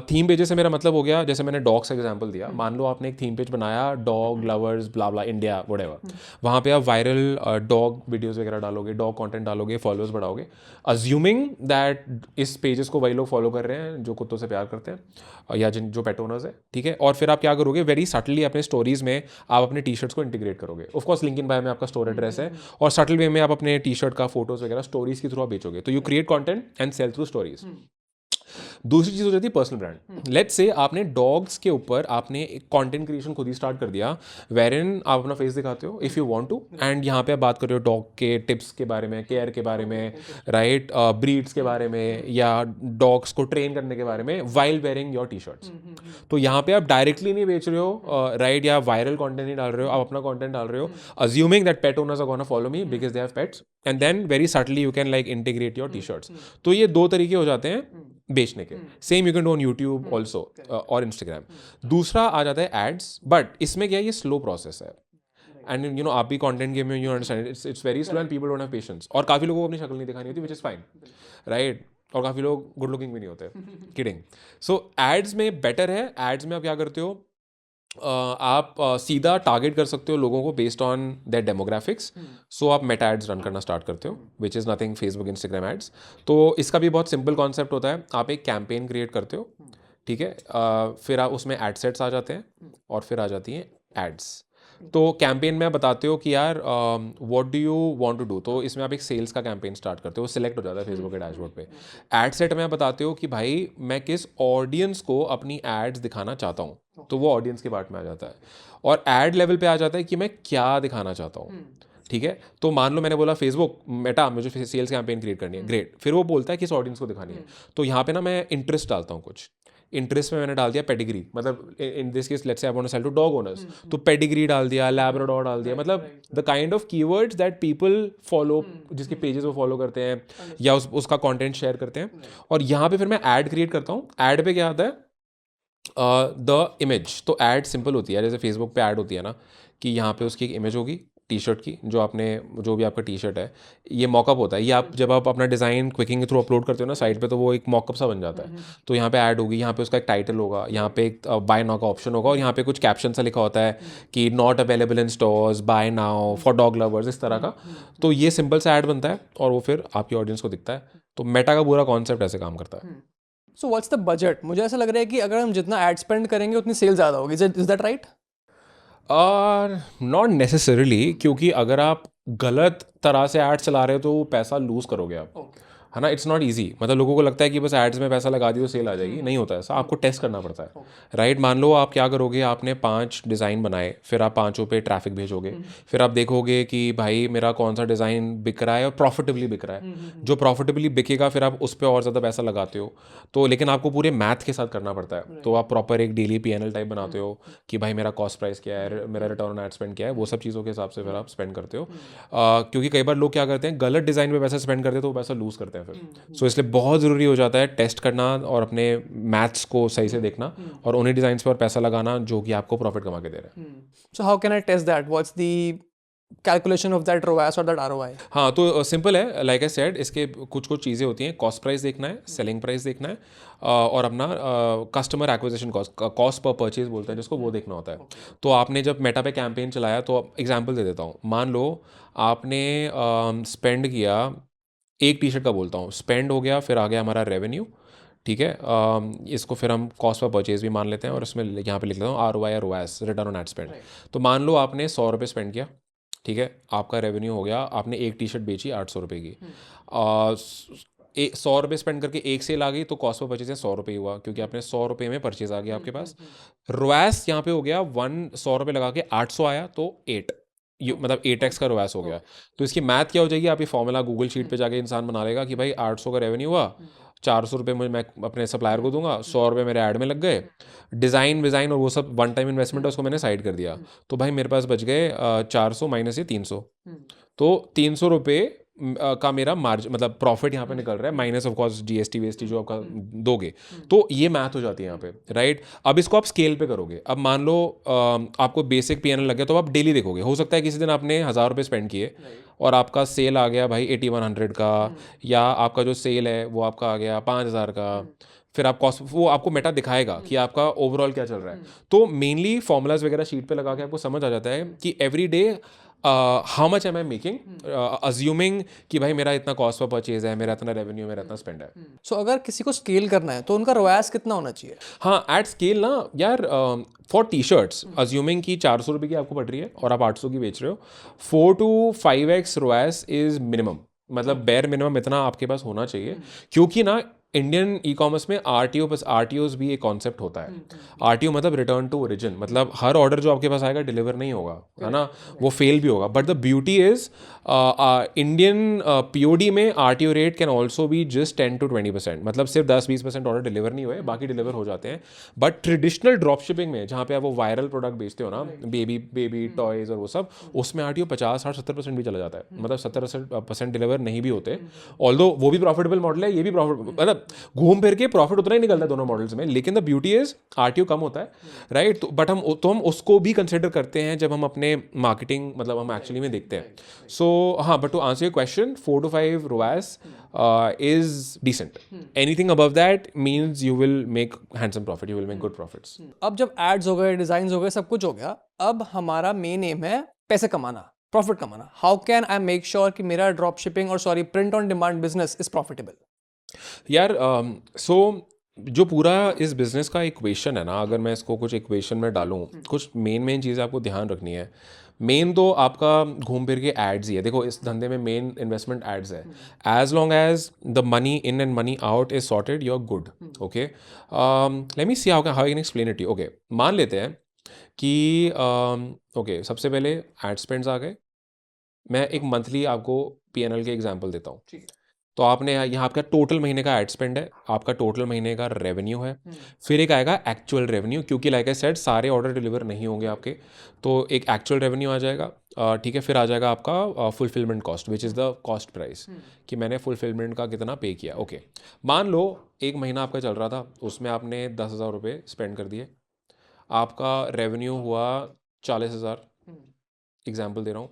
थीम पेजेस से मेरा मतलब हो गया, जैसे मैंने डॉग्स का एग्जांपल दिया, मान लो आपने एक थीम पेज बनाया, डॉग लवर्स ब्ला ब्ला इंडिया व्हाटएवर, वहाँ पे आप वायरल डॉग वीडियोस वगैरह डालोगे, डॉग कंटेंट डालोगे, फॉलोअर्स बढ़ाओगे, अज्यूमिंग दैट इस पेजेस को वही लोग फॉलो कर रहे हैं जो कुत्तों से प्यार करते हैं या जो पेट ओनर्स है, ठीक है? और फिर आप क्या करोगे, वेरी सटली अपने स्टोरीज में आप अपने टी शर्ट्स को इंटीग्रेट करोगे। ऑफकोर्स लिंक इन बायो में आपका स्टोर एड्रेस है, और सटल वे में आप अपने टी शर्ट का फोटोज वगैरह स्टोरीज के थ्रू आप बेचोगे। तो you create content and sell through stories. दूसरी चीज हो जाती है पर्सनल ब्रांड। लेट्स से आपने डॉग्स के ऊपर आपने एक कंटेंट क्रिएशन खुद ही स्टार्ट कर दिया, वेरिन आप अपना फेस दिखाते हो if you want to, and यहाँ पे आप बात कर रहे हो डॉग के टिप्स के बारे में, केयर के बारे में, राइट, ब्रीड्स के बारे में, या डॉग्स को ट्रेन करने के बारे में, while wearing your T shirts. तो यहाँ पे आप डायरेक्टली नहीं बेच रहे हो, राइट, या वायरल कंटेंट नहीं डाल रहे हो, आप अपना कंटेंट डाल रहे हो, assuming that pet owners are gonna follow me because they have pets, and then very subtly you can like integrate your T shirts. तो ये 2 तरीके हो जाते हैं बेचने के। Same you can do on YouTube also और इंस्टाग्राम। दूसरा आ जाता है एड्स, बट इसमें क्या है, ये स्लो प्रोसेस है, एंड यू नो आप भी कंटेंट गेम में you understand it's very slow and people don't have patience, और काफ़ी लोगों को अपनी शक्ल नहीं दिखानी होती, विच इज़ फाइन, राइट, और काफ़ी लोग गुड लुकिंग भी नहीं होते, किडिंग। सो एड्स में बेटर है, एड्स में आप क्या करते हो, आप सीधा टारगेट कर सकते हो लोगों को based on their demographics. So आप मेटा एड्स रन करना स्टार्ट करते हो, which is nothing Facebook Instagram ads. तो इसका भी बहुत सिंपल कॉन्सेप्ट होता है, आप एक कैंपेन क्रिएट करते हो, ठीक है, फिर आप उसमें एड सेट्स आ जाते हैं और फिर आ जाती हैं एड्स। तो कैंपेन में आप बताते हो कि यार what do you want to do, तो इसमें आप एक सेल्स का कैंपेन स्टार्ट करते हो, सिलेक्ट हो जाता है फेसबुक के डैशबोर्ड पे। एड सेट में आप बताते हो कि भाई मैं किस ऑडियंस को अपनी एड्स दिखाना चाहता हूँ, तो वो ऑडियंस के पार्ट में आ जाता है, और एड लेवल पे आ जाता है कि मैं क्या दिखाना चाहता हूँ, ठीक है? तो मान लो मैंने बोला फेसबुक मेटा मुझे सेल्स कैंपेन क्रिएट करनी है, ग्रेट, फिर वो बोलता है किस ऑडियंस को दिखानी है, तो यहाँ पे ना मैं इंटरेस्ट डालता हूँ, कुछ इंटरेस्ट में मैंने डाल दिया पेडिग्री, मतलब इन this case let's say I want to sell to dog owners, तो पेडिग्री डाल दिया, लैब्राडोर डाल दिया, मतलब the kind of keywords that people follow, जिसके पेजेस वो फॉलो करते हैं या उसका कंटेंट शेयर करते हैं। और यहाँ पे फिर मैं ऐड क्रिएट करता हूँ। ऐड पे क्या आता है, द इमेज। तो ऐड सिंपल होती है, जैसे फेसबुक पे ऐड होती है ना, कि यहाँ पे उसकी एक इमेज होगी टी शर्ट की, जो भी आपका टी शर्ट है, ये मॉकअप होता है, ये आप जब आप अपना डिज़ाइन क्विकिंग के थ्रू अपलोड करते हो ना साइट पे, तो वो एक मॉकअप सा बन जाता है। तो यहाँ पे ऐड होगी, यहाँ पे उसका एक टाइटल होगा, यहाँ पे एक बाय नाउ का ऑप्शन होगा, और यहाँ पे कुछ कैप्शन सा लिखा होता है कि not available in stores, buy now for dog lovers, इस तरह का। तो ये सिंपल सा ऐड बनता है और वो फिर आपकी ऑडियंस को दिखता है। तो मेटा का पूरा कॉन्सेप्ट ऐसे काम करता है।
So what's the budget? मुझे ऐसा लग रहा है कि अगर हम जितना एड स्पेंड करेंगे उतनी सेल ज़्यादा होगी, is that right?
Not necessarily, क्योंकि अगर आप गलत तरह से ऐड चला रहे हो तो वो पैसा लूज करोगे आप। है ना. It's not easy. मतलब लोगों को लगता है कि बस एड्स में पैसा लगा दिए तो सेल आ जाएगी. नहीं होता है ऐसा. आपको टेस्ट करना पड़ता है, राइट. मान लो आप क्या करोगे, आपने 5 डिज़ाइन बनाए, फिर आप 5 पे ट्रैफिक भेजोगे, फिर आप देखोगे कि भाई मेरा कौन सा डिज़ाइन बिक रहा है और प्रॉफिटेबली बिक रहा है. जो प्रॉफिटेबली बिकेगा फिर आप उस पर और ज़्यादा पैसा लगाते हो. तो लेकिन आपको पूरे मैथ के साथ करना पड़ता है. तो आप प्रॉपर एक डेली PNL टाइप बनाते हो कि भाई मेरा कॉस्ट प्राइस क्या है, मेरा रिटर्न ऑन एड स्पेंड क्या है, वो सब चीज़ों के हिसाब से फिर आप स्पेंड करते हो. क्योंकि कई बार लोग क्या करते हैं, गलत डिज़ाइन पे पैसा स्पेंड करते हैं तो वो पैसा लूज़ करते हैं फिर. सो इसलिए बहुत ज़रूरी हो जाता है टेस्ट करना और अपने मैथ्स को सही से देखना और उन्हीं डिज़ाइंस पर पैसा लगाना जो कि आपको प्रॉफिट कमा के दे रहे हैं.
So how can I test that? What's the calculation of that ROAS or that ROI?
हाँ, तो सिंपल है. लाइक आई सेड, इसके कुछ कुछ चीज़ें होती हैं. कॉस्ट प्राइस देखना है, सेलिंग प्राइस देखना है, और अपना customer acquisition cost per purchase बोलते हैं जिसको, वो देखना होता है. तो आपने जब मेटा पे कैंपेन चलाया, तो एग्जांपल दे देता हूँ. मान लो आपने स्पेंड किया, एक टी-शर्ट का बोलता हूँ, स्पेंड हो गया, फिर आ गया हमारा रेवेन्यू. ठीक है. इसको फिर हम कॉस्ट पर परचेज भी मान लेते हैं और इसमें यहाँ पे लिख लेता हूँ ROI और ROAS, return on ad spend. तो मान लो आपने 100 रुपये स्पेंड किया. ठीक है. आपका रेवेन्यू हो गया, आपने एक टी-शर्ट बेची 800 रुपये की. 100 रुपये स्पेंड करके एक सेल आ गई तो कॉस्ट पर परचेज है 100 रुपये हुआ, क्योंकि आपने 100 रुपये में परचेज आ गया आपके पास. ROAS यहाँ पे हो गया 100 रुपये लगा के 800 आया तो 8, मतलब 8x का ROAS हो गया. तो इसकी मैथ क्या हो जाएगी, आप ये फॉर्मूला गूगल शीट पे जाके इंसान बना लेगा कि भाई 800 का रेवेन्यू हुआ, 400 रुपये मुझे मैं अपने सप्लायर को दूंगा, 100 रुपये मेरे ऐड में लग गए, डिज़ाइन विज़ाइन और वो सब वन टाइम इन्वेस्टमेंट है, उसको मैंने साइड कर दिया. तो भाई मेरे पास बच गए 400 माइनस ये 300. तो 300 रुपये का मेरा मार्जिन, मतलब प्रॉफिट यहाँ पे निकल रहा है, माइनस ऑफ कोर्स GST वेस्टी जो आपका दोगे. तो ये मैथ हो जाती है यहाँ पे, राइट. अब इसको आप स्केल पे करोगे. अब मान लो आपको बेसिक PNL लग गया, तो आप डेली देखोगे. हो सकता है किसी दिन आपने 1000 रुपये स्पेंड किए और आपका सेल आ गया भाई 8100 का, या आपका जो सेल है वो आपका आ गया 5000 का. फिर आप कॉस्ट, वो आपको मेटा दिखाएगा कि आपका ओवरऑल क्या चल रहा है. तो मेनली फॉर्मूलाज वगैरह शीट पे लगा के आपको समझ आ जाता है कि every day how much am I making, assuming कि भाई मेरा इतना कॉस्ट पर परचेज है, मेरा इतना रेवेन्यू, मेरा इतना स्पेंड है.
So अगर किसी को स्केल करना है तो उनका ROAS कितना होना चाहिए?
हाँ, एट स्केल ना यार, फॉर टी-शर्ट्स अज्यूमिंग कि 400 रुपये की आपको पड़ रही है और आप 800 की बेच रहे हो, 4 to 5x ROAS is minimum. मतलब बेयर मिनिमम इतना आपके पास होना चाहिए. क्योंकि ना इंडियन ई-कॉमर्स में RTOs भी एक कॉन्सेप्ट होता है. RTO मतलब रिटर्न टू ओरिजिन. मतलब हर ऑर्डर जो आपके पास आएगा डिलीवर नहीं होगा, है ना, वो फेल भी होगा. But the beauty is Indian POD में RTO rate can also be just 10 to 20%. मतलब सिर्फ 10-20% ऑर्डर डिलीवर नहीं हुए, बाकी डिलीवर हो जाते हैं. बट ट्रेडिशनल ड्रॉप शिपिंग में, जहाँ पे आप वो वायरल प्रोडक्ट बेचते हो ना, बेबी टॉयज और वो सब, उसमें RTO 50-60-70% भी चला जाता है. मतलब 70% डिलीवर नहीं भी होते. ऑल्दो वो भी प्रॉफिटेबल मॉडल है, ये भी प्रॉफिट, मतलब घूम फिर के प्रॉफिट उतना ही निकलता है दोनों मॉडल्स में. लेकिन द ब्यूटी इज RTO कम होता है, राइट. तो बट हम उसको भी कंसिडर करते हैं जब हम अपने मार्केटिंग, मतलब हम एक्चुअली में देखते हैं. सो हाँ, but to answer your question, 4 to 5 ROAS is decent. Anything above that means you will make handsome profit, you will make good profits.
अब जब एड्स हो गए, डिजाइन हो गए, सब कुछ हो गया, अब हमारा मेन एम है पैसे कमाना, प्रॉफिट कमाना. How can I make sure कि मेरा ड्रॉप शिपिंग और print on demand business is profitable?
यार सो जो पूरा इस बिज़नेस का इक्वेशन है ना, अगर मैं इसको कुछ इक्वेशन में डालूँ, कुछ मेन चीज़ें आपको ध्यान रखनी है. मेन तो आपका घूम फिर के एड्स ही है. देखो, इस धंधे में मेन इन्वेस्टमेंट एड्स है. As long as the money in and money out is sorted, you are good. Okay, let me see how I can explain it. Okay, मान लेते हैं कि ओके, सबसे पहले एड स्पेंड्स आ गए. मैं एक मंथली आपको PNL के एग्जाम्पल देता हूँ. तो आपने यहाँ आपका टोटल महीने का एड स्पेंड है, आपका टोटल महीने का रेवेन्यू है. फिर एक आएगा एक्चुअल रेवेन्यू, क्योंकि लाइक आई सेड सारे ऑर्डर डिलीवर नहीं होंगे आपके, तो एक एक्चुअल रेवेन्यू आ जाएगा. ठीक है. फिर आ जाएगा आपका fulfilment cost, which is the cost price, कि मैंने फुलफिलमेंट का कितना पे किया. ओके, मान लो एक महीना आपका चल रहा था, उसमें आपने 10,000 रुपये स्पेंड कर दिए, आपका रेवेन्यू हुआ 40,000, एग्जाम्पल दे रहा हूँ.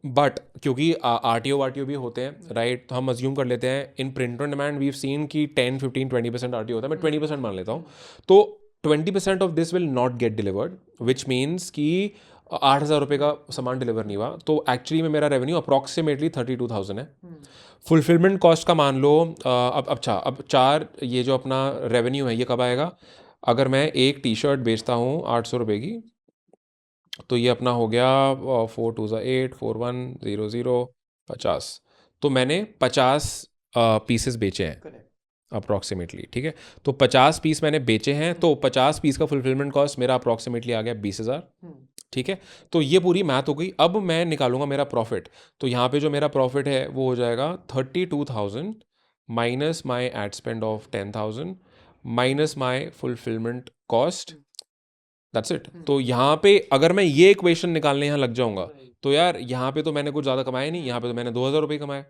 बट क्योंकि RTO भी होते हैं, राइट, तो हम अज्यूम कर लेते हैं in print on demand we've seen कि 10-15-20% RTO होता है. मैं 20% मान लेता हूँ. तो 20% of this will not gate delivered, which means कि 8,000 रुपये का सामान डिलीवर नहीं हुआ. तो एक्चुअली में मेरा रेवेन्यू अप्रॉक्सीमेटली 32,000 है. फुलफिलमेंट कॉस्ट का मान लो अब 4, ये जो अपना रेवेन्यू है ये कब आएगा? अगर मैं एक टी-शर्ट बेचता हूँ 800 रुपये की, तो ये अपना हो गया 4 2 8 4 1 0 0 50. तो मैंने 50 पीसेस बेचे हैं अप्रॉक्सीमेटली, ठीक है। तो 50 पीस मैंने बेचे हैं, तो 50 पीस का फुलफिलमेंट कॉस्ट मेरा अप्रॉक्सीमेटली आ गया 20,000, ठीक है। तो ये पूरी मैथ हो गई। अब मैं निकालूंगा मेरा प्रॉफिट। तो यहाँ पे जो मेरा प्रॉफिट है वो हो जाएगा 32,000 minus my ad spend of 10,000 minus my fulfilment cost, that's it. तो यहाँ पे अगर मैं ये इक्वेशन निकालने यहाँ लग जाऊंगा तो यार यहाँ पे तो मैंने कुछ ज़्यादा कमाया नहीं, यहाँ पे तो मैंने 2,000 रुपये कमाए।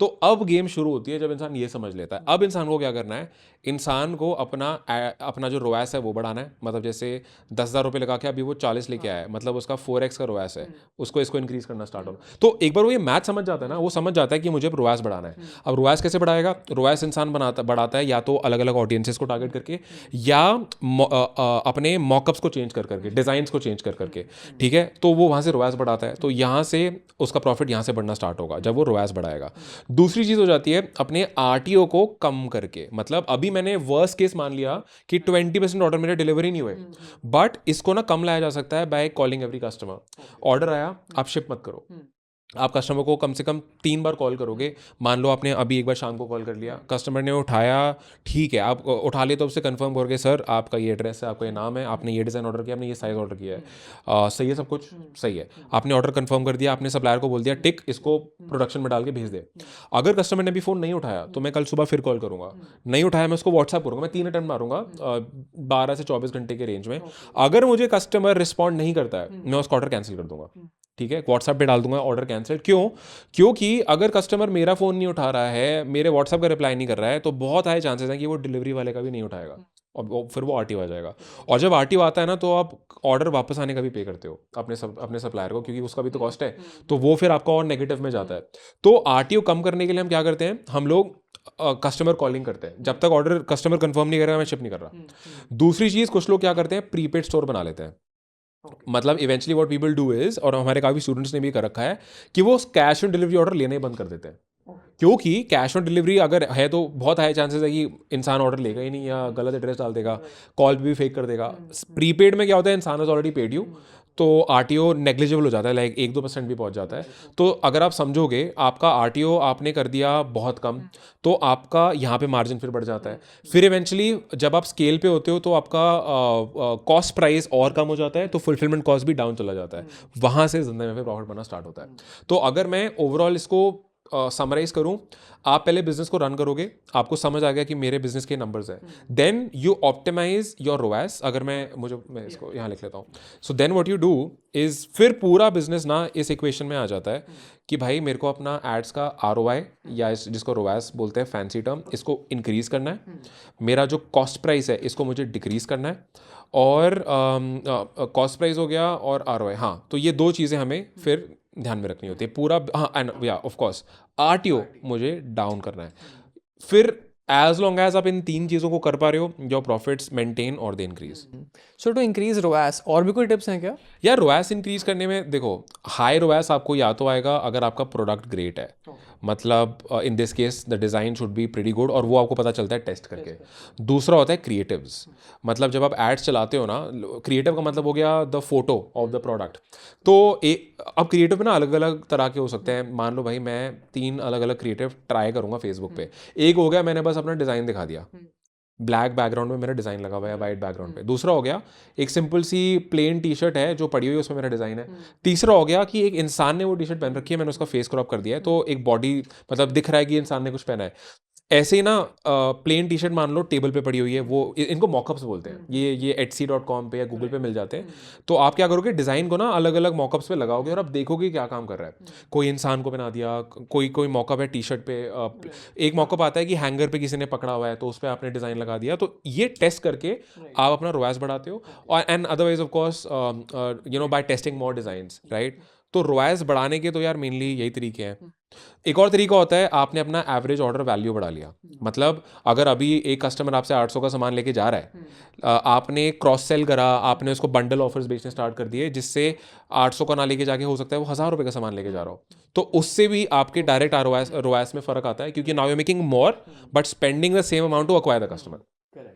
तो अब गेम शुरू होती है जब इंसान ये समझ लेता है। अब इंसान को क्या करना है, इंसान को अपना जो रोएस है वो बढ़ाना है। मतलब जैसे 10,000 रुपये लगा के अभी वो 40 लेके आया है, मतलब उसका 4x का रोएस है, उसको इसको इंक्रीज करना स्टार्ट होगा। तो एक बार वो ये मैथ समझ जाता है ना, वो समझ जाता है कि मुझे अब रोएस बढ़ाना है। अब रोएस कैसे बढ़ाएगा? रोएस इंसान बढ़ाता है या तो अलग अलग ऑडियंसेस को टारगेट करके, या अपने मॉकअप्स को चेंज कर करके, डिज़ाइंस को चेंज कर करके, ठीक है। तो वो वहाँ से रोएस बढ़ाता है। तो यहाँ से उसका प्रॉफिट यहाँ से बढ़ना स्टार्ट होगा जब वो रोएस बढ़ाएगा। दूसरी चीज़ हो जाती है अपने आरटीओ को कम करके। मतलब अभी मैंने वर्स्ट केस मान लिया कि 20% ऑर्डर मेरे डिलीवरी नहीं हुए, बट इसको ना कम लाया जा सकता है by calling every customer. Order आया, आप शिप मत करो, आप कस्टमर को कम से कम 3 बार कॉल करोगे। मान लो आपने अभी एक बार शाम को कॉल कर लिया, कस्टमर ने उठाया, ठीक है, आप उठा लिए तो उससे कंफर्म करोगे सर आपका ये एड्रेस है, आपका ये नाम है, आपने ये डिज़ाइन ऑर्डर किया, आपने ये साइज़ ऑर्डर किया है, सही है सब कुछ सही है। आपने ऑर्डर कंफर्म कर दिया, आपने सप्लायर को बोल दिया टिक, इसको प्रोडक्शन में डाल के भेज दे। अगर कस्टमर ने अभी फ़ोन नहीं उठाया तो मैं कल सुबह फिर कॉल करूँगा, नहीं उठाया मैं उसको व्हाट्सएप करूँगा, मैं 3 अटेम्प्ट मारूंगा 12 से 24 घंटे के रेंज में। अगर मुझे कस्टमर रिस्पॉन्ड नहीं करता है मैं उसका ऑर्डर कैंसिल कर दूंगा, ठीक है। व्हाट्सएप पे डाल दूंगा ऑर्डर कैंसिल। क्यों? क्योंकि अगर कस्टमर मेरा फ़ोन नहीं उठा रहा है, मेरे व्हाट्सएप का रिप्लाई नहीं कर रहा है, तो बहुत हाई चांसेस हैं कि वो डिलीवरी वाले का भी नहीं उठाएगा और फिर वो आरटीओ आ जाएगा। और जब आरटीओ आता है ना तो आप ऑर्डर वापस आने का भी पे करते हो अपने सप्लायर को, क्योंकि उसका भी तो कॉस्ट है, तो वो फिर आपका और नेगेटिव में जाता है। तो आरटीओ कम करने के लिए हम क्या करते हैं, हम लोग कस्टमर कॉलिंग करते हैं। जब तक ऑर्डर कस्टमर कंफर्म नहीं करेगा मैं शिप नहीं कर रहा। दूसरी चीज़, कुछ लोग क्या करते हैं, प्रीपेड स्टोर बना लेते हैं। मतलब eventually what people do is, और हमारे काफ़ी स्टूडेंट्स ने भी कर रखा है, कि वो कैश ऑन डिलीवरी ऑर्डर लेने ही बंद कर देते हैं। क्योंकि कैश ऑन डिलीवरी अगर है तो बहुत हाई चांसेस है कि इंसान ऑर्डर लेगा ही नहीं, या गलत एड्रेस डाल देगा, कॉल भी फेक कर देगा। प्रीपेड में क्या होता है, इंसान हैज ऑलरेडी पेड यू, तो आरटीओ नेग्लिजिबल हो जाता है, लाइक 1-2% भी पहुंच जाता है। तो अगर आप समझोगे आपका आरटीओ आपने कर दिया बहुत कम, तो आपका यहाँ पे मार्जिन फिर बढ़ जाता है। फिर इवेंचुअली जब आप स्केल पे होते हो तो आपका कॉस्ट प्राइस और कम हो जाता है, तो फुलफिलमेंट कॉस्ट भी डाउन चला जाता है। वहाँ से जिंदगी में फिर प्रॉफिट बनना स्टार्ट होता है। तो अगर मैं ओवरऑल इसको समराइज करूं, आप पहले बिजनेस को रन करोगे, आपको समझ आ गया कि मेरे बिजनेस के नंबर्स हैं, then you optimize your ROAS. अगर मैं इसको यहाँ लिख लेता हूँ। So then what you do is, फिर पूरा बिजनेस ना इस इक्वेशन में आ जाता है कि भाई मेरे को अपना एड्स का ROI, या जिसको रोएस बोलते हैं फैंसी टर्म, इसको इंक्रीज करना है। मेरा जो कॉस्ट प्राइस है इसको मुझे डिक्रीज करना है। और कॉस्ट प्राइस हो गया और ROI, हाँ, तो ये 2 चीज़ें हमें फिर ध्यान में रखनी होती है पूरा। हाँ, एंड या ऑफ कोर्स आरटीओ मुझे डाउन करना है। फिर एज लॉन्ग एज आप इन 3 चीज़ों को कर पा रहे हो, योर प्रॉफिट्स मेंटेन और they increase.
So to increase ROAS और भी कोई टिप्स हैं क्या?
यार रोएस इंक्रीज करने में देखो, हाई रोएस आपको या तो आएगा अगर आपका प्रोडक्ट ग्रेट है, मतलब इन this case the design should be pretty good, और वो आपको पता चलता है टेस्ट करके। दूसरा होता है क्रिएटिव्स, मतलब जब आप एड्स चलाते हो ना, क्रिएटिव का मतलब हो गया the photo of the product. तो अब क्रिएटिव ना अलग अलग तरह के हो सकते हैं। मान लो भाई मैं 3 अलग अलग क्रिएटिव ट्राई करूँगा फेसबुक पे। एक हो गया मैंने बस अपना डिज़ाइन दिखा दिया, ब्लैक बैकग्राउंड में मेरा डिज़ाइन लगा हुआ है वाइट बैकग्राउंड पे। दूसरा हो गया एक सिंपल सी प्लेन टी शर्ट है जो पड़ी हुई है, उसमें मेरा डिज़ाइन है। तीसरा हो गया कि एक इंसान ने वो टी शर्ट पहन रखी है, मैंने उसका फेस क्रॉप कर दिया है, तो एक बॉडी मतलब दिख रहा है कि इंसान ने कुछ पहना है। ऐसे ही ना प्लेन टी शर्ट मान लो टेबल पे पड़ी हुई है, वो इनको मॉकअप्स बोलते हैं। ये etsy.com पे या गूगल पे मिल जाते हैं। तो आप क्या करोगे, डिज़ाइन को ना अलग अलग मॉकअप्स पे लगाओगे और आप देखोगे क्या काम कर रहा है। कोई इंसान को बना दिया, कोई मॉकअप है टी शर्ट पे, एक मॉकअप आता है कि हैंगर पे किसी ने पकड़ा हुआ है तो उस पर आपने डिज़ाइन लगा दिया। तो ये टेस्ट करके आप अपना रोएस बढ़ाते हो, और and otherwise of course by testing more designs, right. तो रोएस बढ़ाने के तो यार मेनली यही तरीके हैं। एक और तरीका होता है, आपने अपना एवरेज ऑर्डर वैल्यू बढ़ा लिया। मतलब अगर अभी एक कस्टमर आपसे 800 का सामान लेके जा रहा है, आपने क्रॉस सेल करा, आपने उसको बंडल ऑफर्स बेचने स्टार्ट कर दिए, जिससे 800 का ना लेके जाके हो सकता है वो 1,000 रुपये का सामान लेके जा रहा हो, तो उससे भी आपके डायरेक्ट रोएस में फ़र्क आता है, क्योंकि now you making more but spending the same amount to acquire the customer.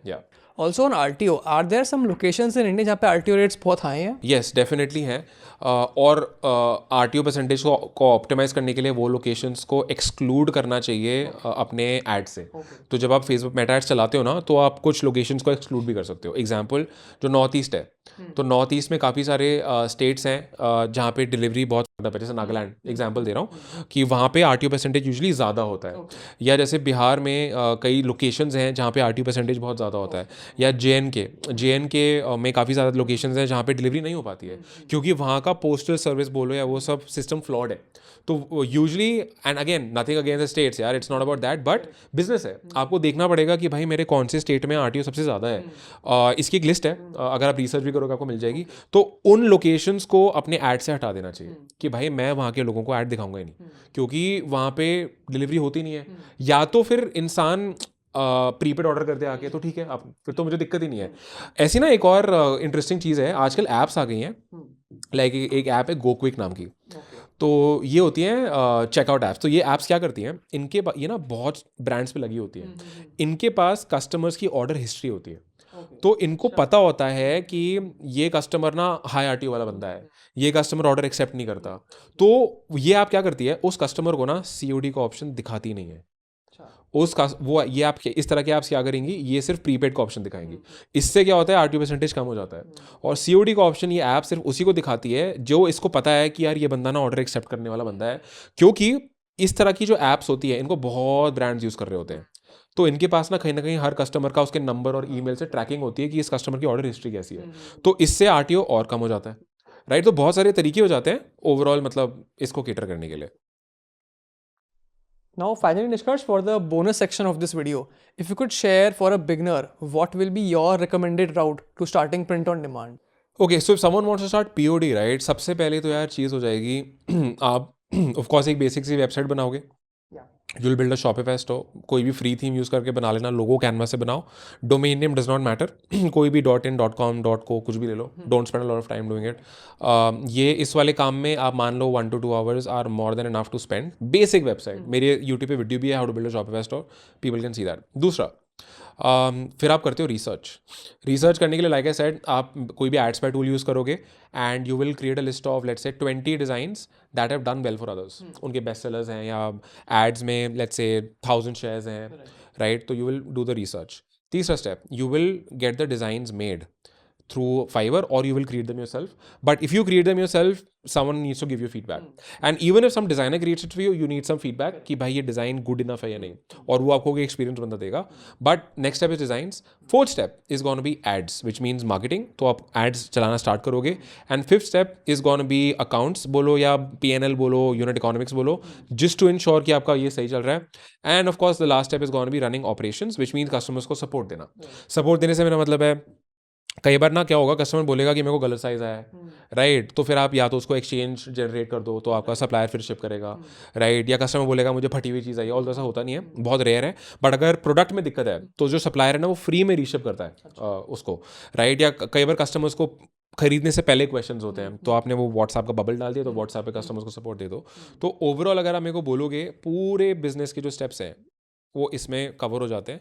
या
also on RTO, are there some locations in India जहाँ पे RTO रेट्स बहुत हाई हैं?
येस डेफिनेटली है। और RTO परसेंटेज को ऑप्टिमाइज करने के लिए वो लोकेशंस को एक्सक्लूड करना चाहिए अपने ऐड से। तो जब आप फेसबुक मेटा एड्स चलाते हो ना, तो आप कुछ लोकेशंस को एक्सक्लूड भी कर सकते हो। एग्जांपल, जो नॉर्थ ईस्ट है, तो नॉर्थ ईस्ट में काफ़ी सारे स्टेट्स हैं जहाँ पे डिलीवरी बहुत ज़्यादा है। जैसे नागालैंड एग्जांपल दे रहा हूँ कि वहाँ पे RTO परसेंटेज यूजली ज़्यादा होता है। या जैसे बिहार में कई लोकेशंस हैं जहाँ पे RTO परसेंटेज बहुत ज़्यादा होता है। या JNK में काफ़ी ज़्यादा लोकेशंस हैं जहाँ पे डिलीवरी नहीं हो पाती है, क्योंकि वहाँ का पोस्टल सर्विस बोलो या वो सब सिस्टम फ्लॉड है। तो usually, and again nothing against the states यार, it's not about that, but business है, आपको देखना पड़ेगा कि भाई मेरे कौन से स्टेट में RTO सबसे ज़्यादा है। इसकी एक लिस्ट है, अगर आप रिसर्च भी करोगे आपको मिल जाएगी। तो उन लोकेशंस को अपने ऐड से हटा देना चाहिए कि भाई मैं वहाँ के लोगों को ऐड दिखाऊंगा ही नहीं, क्योंकि वहाँ पे डिलीवरी होती नहीं है। या तो फिर इंसान प्रीपेड ऑर्डर करते आके, तो ठीक है, आप फिर तो मुझे दिक्कत ही नहीं है। ऐसी ना एक और इंटरेस्टिंग चीज़ है, आजकल ऐप्स आ गई हैं। लाइक एक ऐप है गोक्विक नाम की। तो ये होती हैं चेकआउट ऐप्स। तो ये ऐप्स क्या करती हैं, ये ना बहुत ब्रांड्स पे लगी होती हैं। इनके पास कस्टमर्स की ऑर्डर हिस्ट्री होती है। तो इनको पता होता है कि ये कस्टमर ना हाई RTO वाला बंदा है, ये कस्टमर ऑर्डर एक्सेप्ट नहीं करता। तो ये ऐप क्या करती है, उस कस्टमर को ना COD का ऑप्शन दिखाती नहीं है। उसका वो ये आप इस तरह के ऐप्स क्या करेंगी, ये सिर्फ प्रीपेड का ऑप्शन दिखाएंगी। इससे क्या होता है, RTO परसेंटेज कम हो जाता है। और COD का ऑप्शन ये ऐप सिर्फ उसी को दिखाती है जो इसको पता है कि यार ये बंदा ना ऑर्डर एक्सेप्ट करने वाला बंदा है। क्योंकि इस तरह की जो ऐप्स होती है, इनको बहुत ब्रांड्स यूज़ कर रहे होते हैं। तो इनके पास ना कहीं हर कस्टमर का उसके नंबर और ईमेल से ट्रैकिंग होती है कि इस कस्टमर की ऑर्डर हिस्ट्री कैसी है। तो इससे RTO और कम हो जाता है, राइट। तो बहुत सारे तरीके हो जाते हैं ओवरऑल, मतलब इसको केटर करने के लिए।
Now, finally, Nishkarsh, for the bonus section of this video, if you could share for a beginner, what will be your recommended route to starting print on demand?
Okay, so if someone wants to start POD, right, सबसे पहले तो यार चीज़ हो जाएगी आप of course एक basic सी वेबसाइट बनाओगे। You will build a Shopify store. कोई भी फ्री थीम यूज़ करके बना लेना, लोगो कैनवा से बनाओ। Domain name does not matter, कोई भी .in .com .co कुछ भी ले लो। Don't spend a lot of time doing it. ये इस वाले काम में आप मान लो 1 to 2 hours are more than enough to spend. Basic website, मेरे यूट्यूब पे वीडियो भी है, how to build a Shopify store, people can see that. दूसरा, फिर आप करते हो रिसर्च करने के लिए, लाइक आई सेड, आप कोई भी एड्स टूल यूज़ करोगे and you will create a list of let's say 20 designs that have done well for others. उनके बेस्ट सेलर्स हैं, या एड्स में लेट्स से 1000 शेयर्स हैं, राइट। तो you will do the research. तीसरा step, you will get the designs made through Fiverr, or you will create them yourself. But if you create them yourself, someone needs to give you feedback. And even if some designer creates it for you, you need some feedback कि भाई ये design good enough है या नहीं, और वो आपको experience बंदा देगा। But next step is designs. Fourth step is gonna be ads, which means marketing. तो आप एड्स चलाना स्टार्ट करोगे। And fifth step is gonna be accounts बोलो या PNL बोलो, यूनिट इकोनॉमिक्स बोलो, जिस्ट टू इंश्योर कि आपका ये सही चल रहा है। And of course the last step is gonna be running operations, which means customers को सपोर्ट देना। सपोर्ट देने से मेरा मतलब है, कई बार ना क्या होगा, कस्टमर बोलेगा कि मेरे को गलत साइज़ आया है, राइट। तो फिर आप या तो उसको एक्सचेंज जनरेट कर दो, तो आपका सप्लायर फिर शिप करेगा, राइट। या कस्टमर बोलेगा मुझे फटी हुई चीज़ आई है, और ऐसा होता नहीं है, बहुत रेयर है। बट अगर प्रोडक्ट में दिक्कत है तो जो सप्लायर है ना, वो फ्री में रीशिप करता है उसको, राइट। या कई बार कस्टमर्स को खरीदने से पहले क्वेश्चंस होते हैं, तो आपने वो व्हाट्सएप का बबल डाल दिया, तो व्हाट्सएप पे कस्टमर्स को सपोर्ट दे दो। तो ओवरऑल अगर आप मेरे को बोलोगे, पूरे बिजनेस के जो स्टेप्स हैं वो इसमें कवर हो जाते हैं,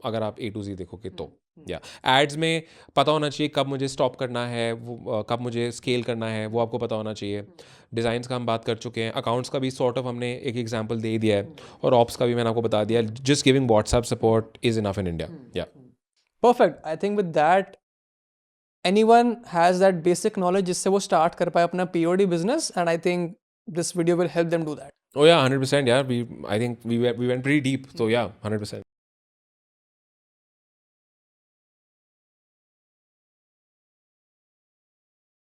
अगर आप A to Z देखोगे तो। या एड्स में पता होना चाहिए कब मुझे स्टॉप करना है, वो कब मुझे स्केल करना है, वो आपको पता होना चाहिए। डिज़ाइंस का हम बात कर चुके हैं, अकाउंट्स का भी सॉर्ट ऑफ हमने एक एग्जांपल दे दिया है, और ऑप्स का भी मैंने आपको बता दिया। Just giving WhatsApp support is enough in India. या
Perfect. I think with that, anyone has that basic knowledge जिससे वो start कर पाए अपना POD business, and I think this video will help them do that.
Oh yeah, 100%. Yeah, I think we went pretty deep. So yeah, 100%.